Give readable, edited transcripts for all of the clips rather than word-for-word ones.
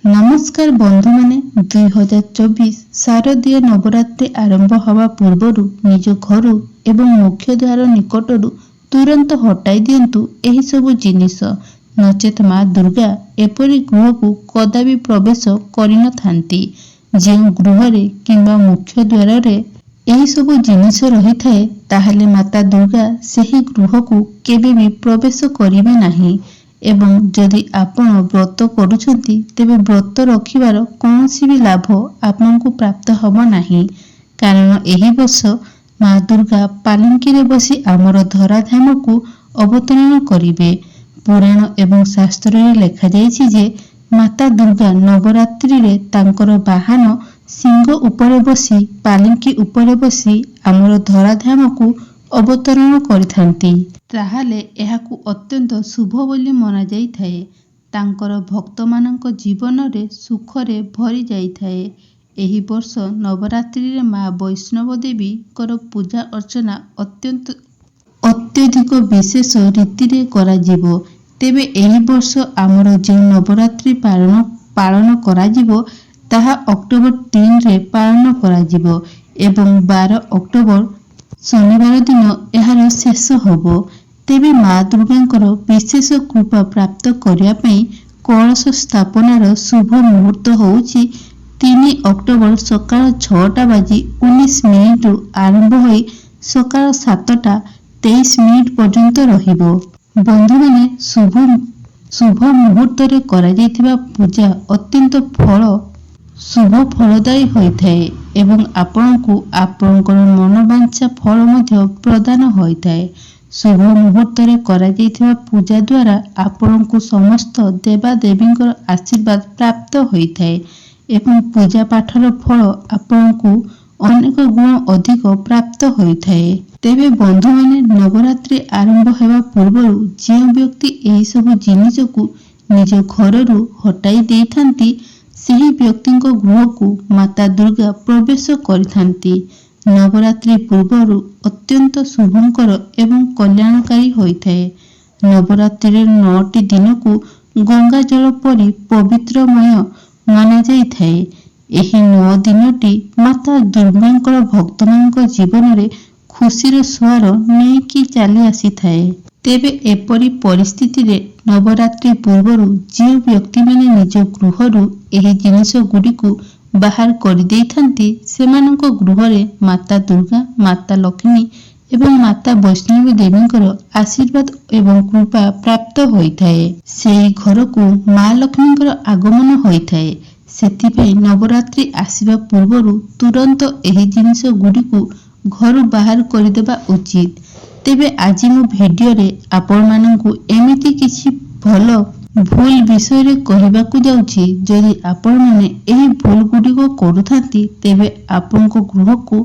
नमस्कार बंधु मैंने 2024 शारदीय नवरात्रि आरंभ हवा पूर्वरु निज घर एवं मुख्य द्वार निकटरू तुरंत हटाई दियंतु एही सबु जिनिस नचेत माँ दुर्गा एपरी गृह को कदापि प्रवेश करि नथांती। जेउ गृह रे किंबा मुख्य द्वार रे एही सबु जिनिस रही थाए ताहले माता दुर्गा सेही गृह को केबे भी प्रवेश करिवे नाही। एवं जदि आपण व्रत करुछंती तेबे व्रत रखिबार कौनसी भी लाभ आपनको प्राप्त हब नाही। कारण एही वर्ष माँ दुर्गा पालंकी रे बसी आमर धराधाम को अवतरण करिवे। पुराण एवं शास्त्र रे लेखा जायछि जे माता दुर्गा नवरात्रि रे तांकर वाहन सिंह उपरे बसी पालंकी उपरे बसी आमर धराधाम को अवतरण करिथांती। ताहाले एहाकु अत्यंत शुभ बोली मना जाइथाए। तांकर भक्त मानक जीवन रे सुख रे भरी जाइथाए। एही वर्ष नवरात्रि रे माँ वैष्णव देवी कर पूजा अर्चना अत्यधिक विशेष रीति रे करा जिवो। तेबे एही वर्ष आमर जे नवरात्रि पालन करा जिवो ताहा अक्टोबर 3 रे पालन करा जिवो एवं 12 अक्टोबर शनिवार दिन एहार शेष होबो। तेबे माँ दुर्गांकर विशेष कृपा प्राप्त करिया पई कलश स्थापनार शुभ मुहूर्त होउछि 3 अक्टोबर सकाळ 6:19 रु आरंभ होई सकाळ 7:23 पर्यंत रहिबो। बंधु माने शुभ मुहूर्त रे करा जायतिबा पूजा अत्यंत शुभ फलदायी होइथाए एवं आपनकु आपनकर मनोवांछा फल मध्य प्रदान होइथाए। शुभ मुहूर्त रे करा जायतिबा पूजा द्वारा आपनकु समस्त देवा देवींकर आशीर्वाद प्राप्त होइथाए एवं पूजा पाठर फल आपनकु अनेक गुण अधिक प्राप्त होइथाए। तेबे बंधु माने नवरात्रि आरंभ हेबा पूर्वरु जे व्यक्ति एही सब जिनिस को निज घररू हटाई देइथांती ସେହି ବ୍ୟକ୍ତିଙ୍କ ଗୃହକୁ ମାତା ଦୁର୍ଗା ପ୍ରବେଶ କରିଥାନ୍ତି। ନବରାତ୍ରି ପୂର୍ବରୁ ଅତ୍ୟନ୍ତ ଶୁଭଙ୍କର ଏବଂ କଲ୍ୟାଣକାରୀ ହୋଇଥାଏ। ନବରାତ୍ରିର 9ଟି ଦିନକୁ ଗଙ୍ଗା ଜଳ ପରି ପବିତ୍ରମୟ ମନାଯାଇଥାଏ। ଏହି 9 ଦିନଟି ମାତା ଦୁର୍ଗାଙ୍କର ଭକ୍ତମାନଙ୍କ ଜୀବନରେ ଖୁସିର ସୁଆର ନେଇକି ଚାଲି ଆସିଥାଏ। ତେବେ ଏପରି ପରିସ୍ଥିତିରେ ନବରାତ୍ରି ପୂର୍ବରୁ ଯେଉଁ ବ୍ୟକ୍ତିମାନେ ନିଜ ଗୃହରୁ ଏହି ଜିନିଷ ଗୁଡ଼ିକୁ ବାହାର କରିଦେଇଥାନ୍ତି ସେମାନଙ୍କ ଗୃହରେ ମାତା ଦୁର୍ଗା, ମାତା ଲକ୍ଷ୍ମୀ ଏବଂ ମାତା ବୈଷ୍ଣବୀ ଦେବୀଙ୍କର ଆଶୀର୍ବାଦ ଏବଂ କୃପା ପ୍ରାପ୍ତ ହୋଇଥାଏ। ସେହି ଘରକୁ ମା ଲକ୍ଷ୍ମୀଙ୍କର ଆଗମନ ହୋଇଥାଏ। ସେଥିପାଇଁ ନବରାତ୍ରି ଆସିବା ପୂର୍ବରୁ ତୁରନ୍ତ ଏହି ଜିନିଷ ଗୁଡ଼ିକୁ ଘରୁ ବାହାର କରିଦେବା ଉଚିତ। ତେବେ ଆଜି ମୁଁ ଭିଡିଓରେ ଆପଣମାନଙ୍କୁ ଏମିତି କିଛି ଭୁଲ ବିଷୟରେ କହିବାକୁ ଯାଉଛି। ଯଦି ଆପଣମାନେ ଏହି ଭୁଲ ଗୁଡ଼ିକ କରୁଥାନ୍ତି ତେବେ ଆପଣଙ୍କ ଗୃହକୁ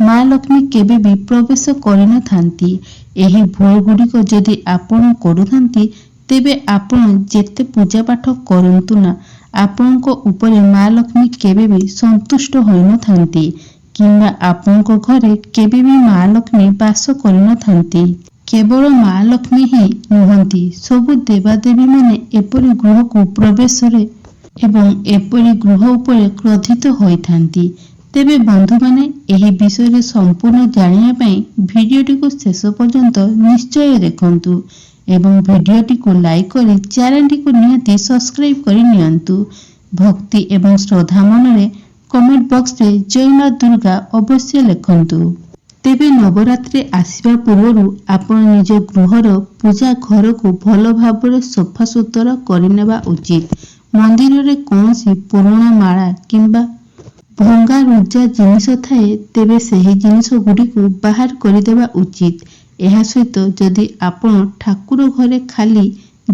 ମା ଲକ୍ଷ୍ମୀ କେବେ ବି ପ୍ରବେଶ କରିନଥାନ୍ତି। ଏହି ଭୁଲ ଗୁଡ଼ିକ ଯଦି ଆପଣ କରୁଥାନ୍ତି ତେବେ ଆପଣ ଯେତେ ପୂଜା ପାଠ କରନ୍ତୁ ନା ଆପଣଙ୍କ ଉପରେ ମା ଲକ୍ଷ୍ମୀ କେବେ ବି ସନ୍ତୁଷ୍ଟ ହୋଇନଥାନ୍ତି କିମ୍ବା ଆପଣଙ୍କ ଘରେ କେବେ ବି ମା ଲକ୍ଷ୍ମୀ ବାସ କରିନଥାନ୍ତି। କେବଳ ମା ଲକ୍ଷ୍ମୀ ହିଁ ନୁହନ୍ତି, ସବୁ ଦେବାଦେବୀ ମାନେ ଏପରି ଗୃହକୁ ପ୍ରବେଶରେ ଏବଂ ଏପରି ଗୃହ ଉପରେ କ୍ରୋଧିତ ହୋଇଥାନ୍ତି। ତେବେ ବନ୍ଧୁମାନେ ଏହି ବିଷୟରେ ସମ୍ପୂର୍ଣ୍ଣ ଜାଣିବା ପାଇଁ ଭିଡିଓଟିକୁ ଶେଷ ପର୍ଯ୍ୟନ୍ତ ନିଶ୍ଚୟ ଦେଖନ୍ତୁ ଏବଂ ଭିଡିଓଟିକୁ ଲାଇକ୍ କରି ଚ୍ୟାନେଲଟିକୁ ନିହାତି ସବସ୍କ୍ରାଇବ୍ କରି ନିଅନ୍ତୁ। ଭକ୍ତି ଏବଂ ଶ୍ରଦ୍ଧା ମନରେ କମେଣ୍ଟ ବକ୍ସରେ ଜୟ ମା ଦୁର୍ଗା ଅବଶ୍ୟ ଲେଖନ୍ତୁ। ତେବେ ନବରାତ୍ରି ଆସିବା ପୂର୍ବରୁ ଆପଣ ନିଜ ଗୃହର ପୂଜା ଘରକୁ ଭଲ ଭାବରେ ସଫାସୁତୁରା କରିନେବା ଉଚିତ। ମନ୍ଦିରରେ କୌଣସି ପୁରୁଣା ମାଳା କିମ୍ବା ଭଙ୍ଗାରୁଜା ଜିନିଷ ଥାଏ ତେବେ ସେହି ଜିନିଷ ଗୁଡ଼ିକୁ ବାହାର କରିଦେବା ଉଚିତ। ଏହା ସହିତ ଯଦି ଆପଣ ଠାକୁର ଘରେ ଖାଲି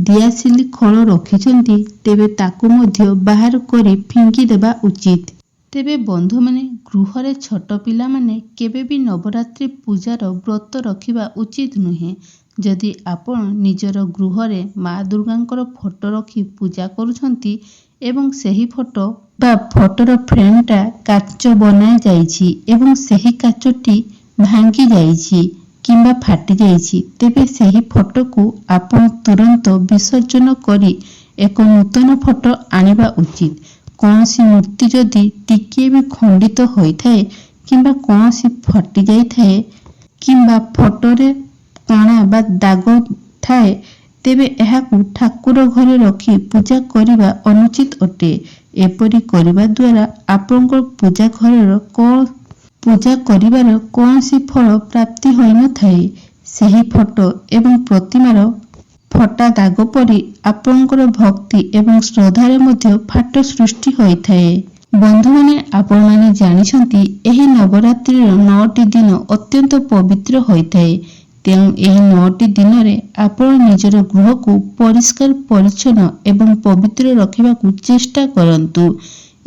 ଦିଆସିଲି ଖୋଳ ରଖିଛନ୍ତି ତେବେ ତାକୁ ମଧ୍ୟ ବାହାର କରି ଫିଙ୍ଗି ଦେବା ଉଚିତ। ତେବେ ବନ୍ଧୁମାନେ ଗୃହରେ ଛୋଟ ପିଲାମାନେ କେବେ ବି ନବରାତ୍ରି ପୂଜାର ବ୍ରତ ରଖିବା ଉଚିତ ନୁହେଁ। ଯଦି ଆପଣ ନିଜର ଗୃହରେ ମା ଦୁର୍ଗାଙ୍କର ଫଟୋ ରଖି ପୂଜା କରୁଛନ୍ତି ଏବଂ ସେହି ଫଟୋ ବା ଫଟୋର ଫ୍ରେମଟା କାଚ ବନା ଯାଇଛି ଏବଂ ସେହି କାଚଟି ଭାଙ୍ଗି ଯାଇଛି କିମ୍ବା ଫାଟି ଯାଇଛି ତେବେ ସେହି ଫଟୋକୁ ଆପଣ ତୁରନ୍ତ ବିସର୍ଜନ କରି ଏକ ନୂତନ ଫଟୋ ଆଣିବା ଉଚିତ। କୌଣସି ମୂର୍ତ୍ତି ଯଦି ଟିକିଏ ବି ଖଣ୍ଡିତ ହୋଇଥାଏ କିମ୍ବା କୌଣସି ଫାଟି ଯାଇଥାଏ କିମ୍ବା ଫଟୋରେ କଣା ବା ଦାଗ ଥାଏ, ତେବେ ଏହାକୁ ଠାକୁର ଘରେ ରଖି ପୂଜା କରିବା ଅନୁଚିତ ଅଟେ। ଏପରି କରିବା ଦ୍ୱାରା ଆପଣଙ୍କ ପୂଜା କରିବାର କୌଣସି ଫଳ ପ୍ରାପ୍ତି ହୋଇନଥାଏ। ସେହି ଫଟୋ ଏବଂ ପ୍ରତିମାର ଫଟା ଦାଗ ପରି ଆପଣଙ୍କର ଭକ୍ତି ଏବଂ ଶ୍ରଦ୍ଧାରେ ମଧ୍ୟ ଫାଟ ସୃଷ୍ଟି ହୋଇଥାଏ। ବନ୍ଧୁମାନେ, ଆପଣମାନେ ଜାଣିଛନ୍ତି ଏହି ନବରାତ୍ରିର 9ଟି ଦିନ ଅତ୍ୟନ୍ତ ପବିତ୍ର ହୋଇଥାଏ। ତେଣୁ ଏହି 9ଟି ଦିନରେ ଆପଣ ନିଜର ଗୃହକୁ ପରିଷ୍କାର ପରିଚ୍ଛନ୍ନ ଏବଂ ପବିତ୍ର ରଖିବାକୁ ଚେଷ୍ଟା କରନ୍ତୁ।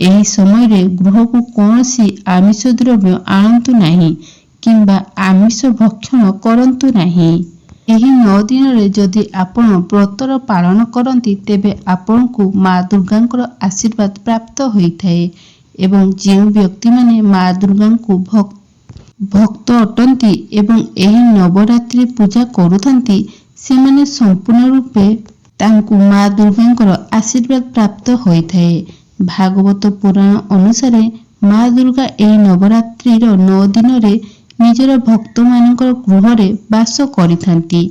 ଏହି ସମୟରେ ଗୃହକୁ କୌଣସି ଆମିଷ ଦ୍ରବ୍ୟ ଆଣନ୍ତୁ ନାହିଁ କିମ୍ବା ଆମିଷ ଭକ୍ଷଣ କରନ୍ତୁ ନାହିଁ। ଏହି 9 ଦିନରେ ଯଦି ଆପଣ ବ୍ରତର ପାଳନ କରନ୍ତି, ତେବେ ଆପଣଙ୍କୁ ମା ଦୁର୍ଗାଙ୍କର ଆଶୀର୍ବାଦ ପ୍ରାପ୍ତ ହୋଇଥାଏ ଏବଂ ଯେଉଁ ବ୍ୟକ୍ତିମାନେ ମା ଦୁର୍ଗାଙ୍କୁ ଭକ୍ତ ଅଟନ୍ତି ଏବଂ ଏହି ନବରାତ୍ରି ପୂଜା କରୁଥାନ୍ତି, ସେମାନେ ସମ୍ପୂର୍ଣ୍ଣ ରୂପେ ତାଙ୍କୁ ମା ଦୁର୍ଗାଙ୍କର ଆଶୀର୍ବାଦ ପ୍ରାପ୍ତ ହୋଇଥାଏ। ଭାଗବତ ପୁରାଣ ଅନୁସାରେ ମା ଦୁର୍ଗା ଏହି ନବରାତ୍ରିର 9 ଦିନରେ ନିଜର ଭକ୍ତମାନଙ୍କର ଗୃହରେ ବାସ କରିଥାନ୍ତି।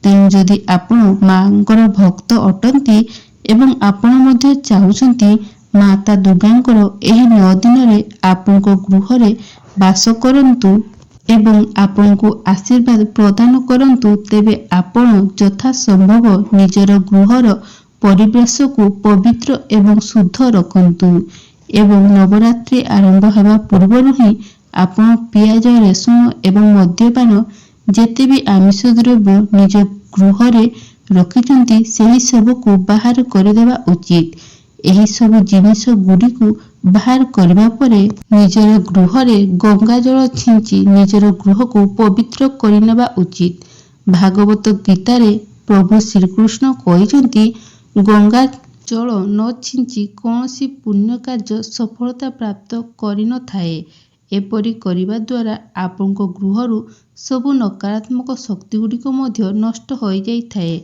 ତେଣୁ ଯଦି ଆପଣ ମାଙ୍କର ଭକ୍ତ ଅଟନ୍ତି ଏବଂ ଆପଣ ମଧ୍ୟ ଚାହୁଁଛନ୍ତି ମାତା ଦୁର୍ଗାଙ୍କର ଏହି 9 ଦିନରେ ଆପଣଙ୍କ ଗୃହରେ ବାସ କରନ୍ତୁ ଏବଂ ଆପଣଙ୍କୁ ଆଶୀର୍ବାଦ ପ୍ରଦାନ କରନ୍ତୁ, ତେବେ ଆପଣ ଯଥାସମ୍ଭବ ନିଜର ଗୃହର ପରିବେଶକୁ ପବିତ୍ର ଏବଂ ଶୁଦ୍ଧ ରଖନ୍ତୁ ଏବଂ ନବରାତ୍ରି ଆରମ୍ଭ ହେବା ପୂର୍ବରୁ ହିଁ ଆପଣ ପିଆଜ, ରସୁଣ ଏବଂ ମଦ୍ୟପାନ ଯେତେ ବି ଆମିଷ ଦ୍ରବ୍ୟ ନିଜ ଗୃହରେ ରଖିଛନ୍ତି, ସେହି ସବୁକୁ ବାହାର କରିଦେବା ଉଚିତ। ଏହି ସବୁ ଜିନିଷ ଗୁଡ଼ିକୁ ବାହାର କରିବା ପରେ ନିଜର ଗୃହରେ ଗଙ୍ଗା ଜଳ ଛିଞ୍ଚି ନିଜର ଗୃହକୁ ପବିତ୍ର କରିନେବା ଉଚିତ। ଭାଗବତ ଗୀତାରେ ପ୍ରଭୁ ଶ୍ରୀକୃଷ୍ଣ କହିଛନ୍ତି, ଗଙ୍ଗା ଜଳ ନ ଛିଞ୍ଚି କୌଣସି ପୁଣ୍ୟ କାର୍ଯ୍ୟ ସଫଳତା ପ୍ରାପ୍ତ କରିନଥାଏ। ଏପରି କରିବା ଦ୍ୱାରା ଆପଣଙ୍କ ଗୃହରୁ ସବୁ ନକାରାତ୍ମକ ଶକ୍ତିଗୁଡ଼ିକ ମଧ୍ୟ ନଷ୍ଟ ହୋଇଯାଇଥାଏ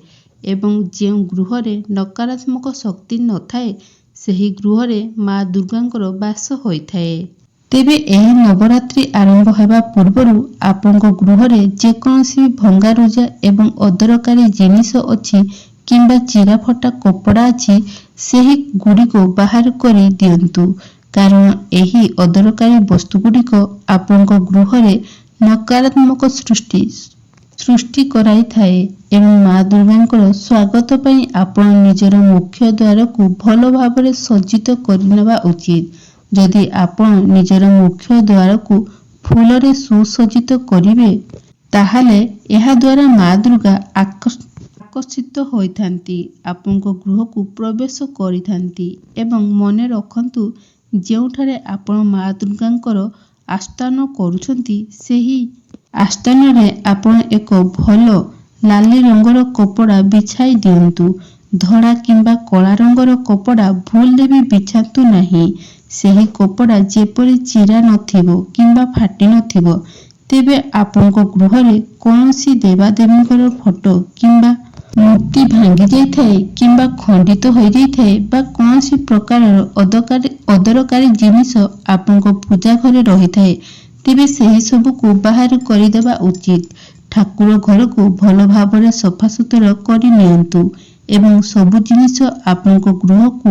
ଏବଂ ଯେଉଁ ଗୃହରେ ନକାରାତ୍ମକ ଶକ୍ତି ନଥାଏ, ସେହି ଗୃହରେ ମା ଦୁର୍ଗାଙ୍କର ବାସ ହୋଇଥାଏ। ତେବେ ଏହି ନବରାତ୍ରି ଆରମ୍ଭ ହେବା ପୂର୍ବରୁ ଆପଣଙ୍କ ଗୃହରେ ଯେକୌଣସି ଭଙ୍ଗାରୁଜା ଏବଂ ଅଦରକାରୀ ଜିନିଷ ଅଛି କିମ୍ବା ଚିରା ଫଟା କପଡ଼ା ଅଛି, ସେହି ଗୁଡ଼ିକୁ ବାହାର କରି ଦିଅନ୍ତୁ, କାରଣ ଏହି ଅଦରକାରୀ ବସ୍ତୁଗୁଡ଼ିକ ଆପଣଙ୍କ ଗୃହରେ ନକାରାତ୍ମକ ସୃଷ୍ଟି କରାଇଥାଏ ଏବଂ ମା ଦୁର୍ଗାଙ୍କର ସ୍ୱାଗତ ପାଇଁ ଆପଣ ନିଜର ମୁଖ୍ୟ ଦ୍ୱାରକୁ ଭଲ ଭାବରେ ସଜ୍ଜିତ କରିନେବା ଉଚିତ। ଯଦି ଆପଣ ନିଜର ମୁଖ୍ୟ ଦ୍ୱାରକୁ ଫୁଲରେ ସୁସଜ୍ଜିତ କରିବେ, ତାହେଲେ ଏହା ଦ୍ୱାରା ମା ଦୁର୍ଗା ଆକର୍ଷିତ ହୋଇଥାନ୍ତି, ଆପଣଙ୍କ ଗୃହକୁ ପ୍ରବେଶ କରିଥାନ୍ତି ଏବଂ ମନେ ରଖନ୍ତୁ, ଯେଉଁଠାରେ ଆପଣ ମା ଦୁର୍ଗାଙ୍କର ଆସ୍ଥାନ କରୁଛନ୍ତି, ସେହି ଆସ୍ଥାନରେ ଆପଣ ଏକ ଭଲ ନାଲି ରଙ୍ଗର କପଡ଼ା ବିଛାଇ ଦିଅନ୍ତୁ। ଧଳା କିମ୍ବା କଳା ରଙ୍ଗର କପଡ଼ା ଭୁଲରେ ବି ବିଛାନ୍ତୁ ନାହିଁ। ସେହି କପଡ଼ା ଯେପରି ଚିରା ନଥିବ କିମ୍ବା ଫାଟି ନଥିବ। ତେବେ ଆପଣଙ୍କ ଗୃହରେ କୌଣସି ଦେବାଦେବୀଙ୍କର ଫଟୋ କିମ୍ବା ମୂର୍ତ୍ତି ଭାଙ୍ଗି ଯାଇଥାଏ କିମ୍ବା ଖଣ୍ଡିତ ହୋଇଯାଇଥାଏ ବା କୌଣସି ପ୍ରକାରର ଅଦରକାରୀ ଜିନିଷ ଆପଣଙ୍କ ପୂଜା ଘରେ ରହିଥାଏ, ତେବେ ସେହି ସବୁକୁ ବାହାର କରିଦେବା ଉଚିତ। ଠାକୁର ଘରକୁ ଭଲ ଭାବରେ ସଫାସୁତୁରା କରି ନିଅନ୍ତୁ ଏବଂ ସବୁ ଜିନିଷ ଆପଣଙ୍କ ଗୃହକୁ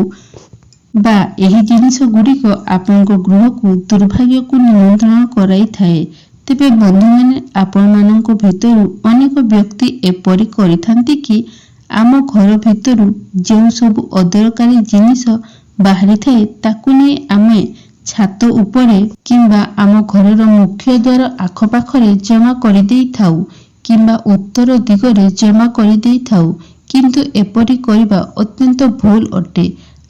ବା ଏହି ଜିନିଷ ଗୁଡ଼ିକ ଆପଣଙ୍କ ଗୃହକୁ ଦୁର୍ଭାଗ୍ୟକୁ ନିମନ୍ତ୍ରଣ କରାଇଥାଏ। ତେବେ ବନ୍ଧୁମାନେ, ଆପଣମାନଙ୍କ ଭିତରୁ ଅନେକ ବ୍ୟକ୍ତି ଏପରି କରିଥାନ୍ତି କି ଆମ ଘର ଭିତରୁ ଯେଉଁ ସବୁ ଅଦରକାରୀ ଜିନିଷ ବାହାରିଥାଏ, ତାକୁ ନେଇ ଆମେ ଛାତ ଉପରେ କିମ୍ବା ଆମ ଘରର ମୁଖ୍ୟ ଦ୍ୱାର ଆଖପାଖରେ ଜମା କରିଦେଇଥାଉ କିମ୍ବା ଉତ୍ତର ଦିଗରେ ଜମା କରିଦେଇଥାଉ, କିନ୍ତୁ ଏପରି କରିବା ଅତ୍ୟନ୍ତ ଭୁଲ ଅଟେ।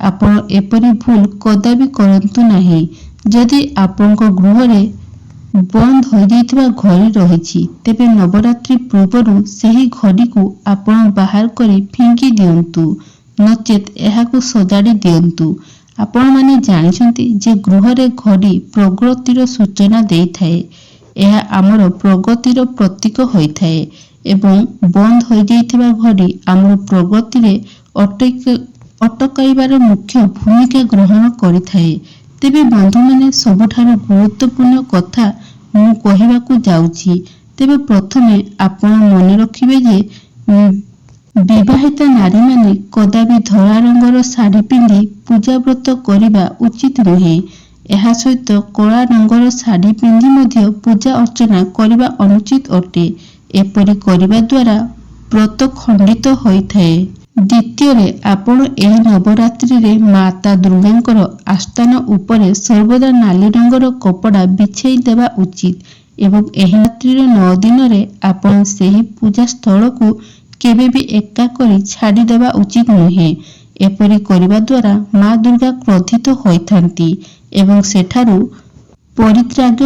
ଆପଣ ଏପରି ଭୁଲ କଦାପି କରନ୍ତୁ ନାହିଁ। ଯଦି ଆପଣଙ୍କ ଗୃହରେ ବନ୍ଦ ହୋଇଯାଇଥିବା ଘଡ଼ି ରହିଛି, ତେବେ ନବରାତ୍ରି ପୂର୍ବରୁ ସେହି ଘଡ଼ିକୁ ଆପଣ ବାହାର କରି ଫିଙ୍ଗି ଦିଅନ୍ତୁ, ନଚେତ୍ ଏହାକୁ ସଜାଡ଼ି ଦିଅନ୍ତୁ। ଆପଣମାନେ ଜାଣିଛନ୍ତି ଯେ ଗୃହରେ ଘଡ଼ି ପ୍ରଗତିର ସୂଚନା ଦେଇଥାଏ। ଏହା ଆମର ପ୍ରଗତିର ପ୍ରତୀକ ହୋଇଥାଏ ଏବଂ ବନ୍ଦ ହୋଇଯାଇଥିବା ଘଡ଼ି ଆମର ପ୍ରଗତିରେ ଅଟକାଇବାର ମୁଖ୍ୟ ଭୂମିକା ଗ୍ରହଣ କରିଥାଏ। ତେବେ ବନ୍ଧୁମାନେ, ସବୁଠାରୁ ଗୁରୁତ୍ୱପୂର୍ଣ୍ଣ କଥା ମୁଁ କହିବାକୁ ଯାଉଛି। ତେବେ ପ୍ରଥମେ ଆପଣ ମନେ ରଖିବେ ଯେ ବିବାହିତା ନାରୀମାନେ କଦାପି ଧଳା ରଙ୍ଗର ଶାଢ଼ୀ ପିନ୍ଧି ପୂଜାବ୍ରତ କରିବା ଉଚିତ ନୁହେଁ। ଏହା ସହିତ କଳା ରଙ୍ଗର ଶାଢ଼ୀ ପିନ୍ଧି ମଧ୍ୟ ପୂଜା ଅର୍ଚ୍ଚନା କରିବା ଅନୁଚିତ ଅଟେ। ଏପରି କରିବା ଦ୍ୱାରା ବ୍ରତ ଖଣ୍ଡିତ ହୋଇଥାଏ। ଦ୍ୱିତୀୟରେ, ଆପଣ ଏହି ନବରାତ୍ରିରେ ମାତା ଦୁର୍ଗାଙ୍କର ଆସ୍ଥାନ ଉପରେ ସର୍ବଦା ନାଲି ରଙ୍ଗର କପଡ଼ା ବିଛାଇ ଦେବା ଉଚିତ ଏବଂ ଏହି ରାତ୍ରିର 9 ଦିନରେ ଆପଣ ସେହି ପୂଜା ସ୍ଥଳକୁ କେବେ ବି ଏକା କରି ଛାଡ଼ିଦେବା ଉଚିତ ନୁହେଁ। ଏପରି କରିବା ଦ୍ୱାରା ମା ଦୁର୍ଗା କ୍ରୋଧିତ ହୋଇଥାନ୍ତି ଏବଂ ସେଠାରୁ ପରିତ୍ୟାଗ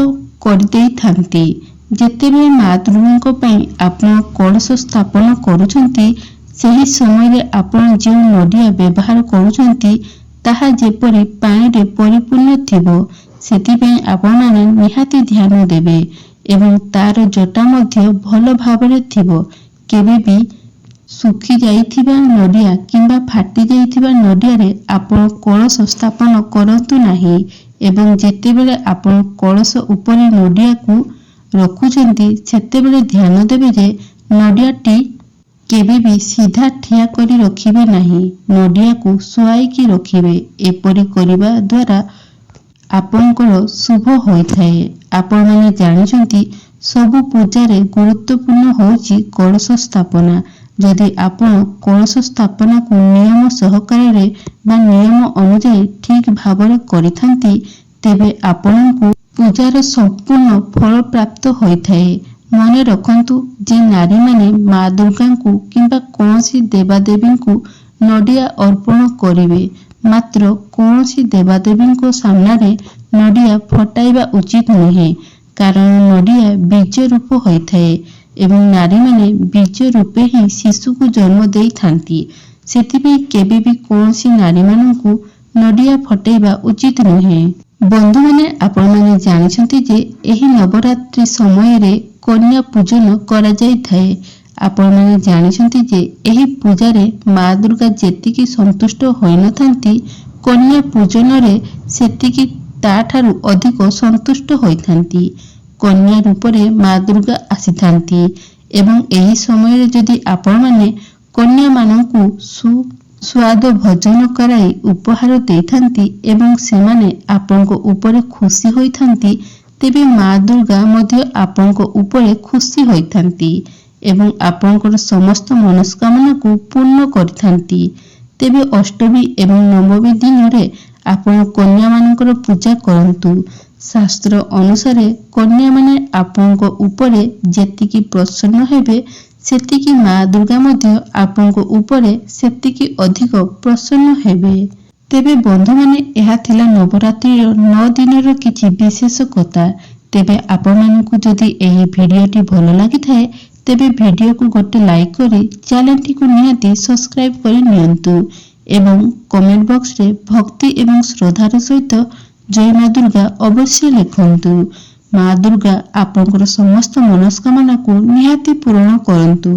କରିଦେଇଥାନ୍ତି। ଯେତେବେଳେ ମା ଦୁର୍ଗାଙ୍କ ପାଇଁ ଆପଣ କଳସ ସ୍ଥାପନ କରୁଛନ୍ତି, ସେହି ସମୟରେ ଆପଣ ଯେଉଁ ନଡ଼ିଆ ବ୍ୟବହାର କରୁଛନ୍ତି ତାହା ଯେପରି ପାଣିରେ ପରିପୂର୍ଣ୍ଣ ଥିବ, ସେଥିପାଇଁ ଆପଣମାନେ ନିହାତି ଧ୍ୟାନ ଦେବେ ଏବଂ ତାର ଜଟା ମଧ୍ୟ ଭଲ ଭାବରେ ଥିବ। କେବେ ବି ଶୁଖି ଯାଇଥିବା ନଡ଼ିଆ କିମ୍ବା ଫାଟି ଯାଇଥିବା ନଡ଼ିଆରେ ଆପଣ କଳସ ସ୍ଥାପନ କରନ୍ତୁ ନାହିଁ ଏବଂ ଯେତେବେଳେ ଆପଣ କଳସ ଉପରେ ନଡ଼ିଆକୁ ରଖୁଛନ୍ତି, ସେତେବେଳେ ଧ୍ୟାନ ଦେବେ ଯେ ନଡ଼ିଆଟି କେବେ ବି ସିଧା ଠିଆ କରି ରଖିବେ ନାହିଁ, ନଡ଼ିଆକୁ ଶୁଆଇକି ରଖିବେ। ଏପରି କରିବା ଦ୍ୱାରା ଆପଣଙ୍କର ଶୁଭ ହୋଇଥାଏ। ଆପଣମାନେ ଜାଣିଛନ୍ତି, ସବୁ ପୂଜାରେ ଗୁରୁତ୍ୱପୂର୍ଣ୍ଣ ହେଉଛି କଳସ ସ୍ଥାପନା। ଯଦି ଆପଣ କଳସ ସ୍ଥାପନାକୁ ନିୟମ ସହକାରେ ବା ନିୟମ ଅନୁଯାୟୀ ଠିକ୍ ଭାବରେ କରିଥାନ୍ତି, ତେବେ ଆପଣଙ୍କୁ ପୂଜାର ସମ୍ପୂର୍ଣ୍ଣ ଫଳ ପ୍ରାପ୍ତ ହୋଇଥାଏ। ମନେ ରଖନ୍ତୁ ଯେ ନାରୀମାନେ ମା ଦୁର୍ଗାଙ୍କୁ କିମ୍ବା କୌଣସି ଦେବାଦେବୀଙ୍କୁ ନଡ଼ିଆ ଅର୍ପଣ କରିବେ, ମାତ୍ର କୌଣସି ଦେବାଦେବୀଙ୍କ ସାମ୍ନାରେ ନଡ଼ିଆ ଫଟାଇବା ଉଚିତ ନୁହେଁ, କାରଣ ନଡ଼ିଆ ବୀଜ ରୂପ ହୋଇଥାଏ ଏବଂ ନାରୀମାନେ ବୀଜ ରୂପେ ହିଁ ଶିଶୁକୁ ଜନ୍ମ ଦେଇଥାନ୍ତି। ସେଥିପାଇଁ କେବେ ବି କୌଣସି ନାରୀମାନଙ୍କୁ ନଡ଼ିଆ ଫଟାଇବା ଉଚିତ ନୁହେଁ। ବନ୍ଧୁମାନେ, ଆପଣମାନେ ଜାଣିଛନ୍ତି ଯେ ଏହି ନବରାତ୍ରି ସମୟରେ କନ୍ୟା ପୂଜନ କରାଯାଇଥାଏ। ଆପଣମାନେ ଜାଣିଛନ୍ତି ଯେ ଏହି ପୂଜାରେ ମା ଦୁର୍ଗା ଯେତିକି ସନ୍ତୁଷ୍ଟ ହୋଇନଥାନ୍ତି, କନ୍ୟା ପୂଜନରେ ସେତିକି ତାଠାରୁ ଅଧିକ ସନ୍ତୁଷ୍ଟ ହୋଇଥାନ୍ତି। କନ୍ୟା ରୂପରେ ମା ଦୁର୍ଗା ଆସିଥାନ୍ତି ଏବଂ ଏହି ସମୟରେ ଯଦି ଆପଣମାନେ କନ୍ୟାମାନଙ୍କୁ ସୁସ୍ୱାଦ ଭୋଜନ କରାଇ ଉପହାର ଦେଇଥାନ୍ତି ଏବଂ ସେମାନେ ଆପଣଙ୍କ ଉପରେ ଖୁସି ହୋଇଥାନ୍ତି, ତେବେ ମା ଦୁର୍ଗା ମଧ୍ୟ ଆପଣଙ୍କ ଉପରେ ଖୁସି ହୋଇଥାନ୍ତି ଏବଂ ଆପଣଙ୍କର ସମସ୍ତ ମନସ୍କାମନାକୁ ପୂର୍ଣ୍ଣ କରିଥାନ୍ତି। ତେବେ ଅଷ୍ଟମୀ ଏବଂ ନବମୀ ଦିନରେ ଆପଣ କନ୍ୟାମାନଙ୍କର ପୂଜା କରନ୍ତୁ। ଶାସ୍ତ୍ର ଅନୁସାରେ କନ୍ୟାମାନେ ଆପଣଙ୍କ ଉପରେ ଯେତିକି ପ୍ରସନ୍ନ ହେବେ, ସେତିକି ମା ଦୁର୍ଗା ମଧ୍ୟ ଆପଣଙ୍କ ଉପରେ ସେତିକି ଅଧିକ ପ୍ରସନ୍ନ ହେବେ। ତେବେ ବନ୍ଧୁମାନେ, ଏହା ଥିଲା ନବରାତ୍ରିର 9 ଦିନର କିଛି ବିଶେଷ କଥା। ତେବେ ଆପଣମାନଙ୍କୁ ଯଦି ଏହି ଭିଡ଼ିଓଟି ଭଲ ଲାଗିଥାଏ, ତେବେ ଭିଡ଼ିଓକୁ ଗୋଟେ ଲାଇକ୍ କରି ଚ୍ୟାନେଲଟିକୁ ନିହାତି ସବସ୍କ୍ରାଇବ୍ କରି ନିଅନ୍ତୁ ଏବଂ କମେଣ୍ଟ ବକ୍ସରେ ଭକ୍ତି ଏବଂ ଶ୍ରଦ୍ଧାର ସହିତ ଜୟ ମା ଦୁର୍ଗା ଅବଶ୍ୟ ଲେଖନ୍ତୁ। ମା ଦୁର୍ଗା ଆପଣଙ୍କର ସମସ୍ତ ମନସ୍କାମନାକୁ ନିହାତି ପୂରଣ କରନ୍ତୁ।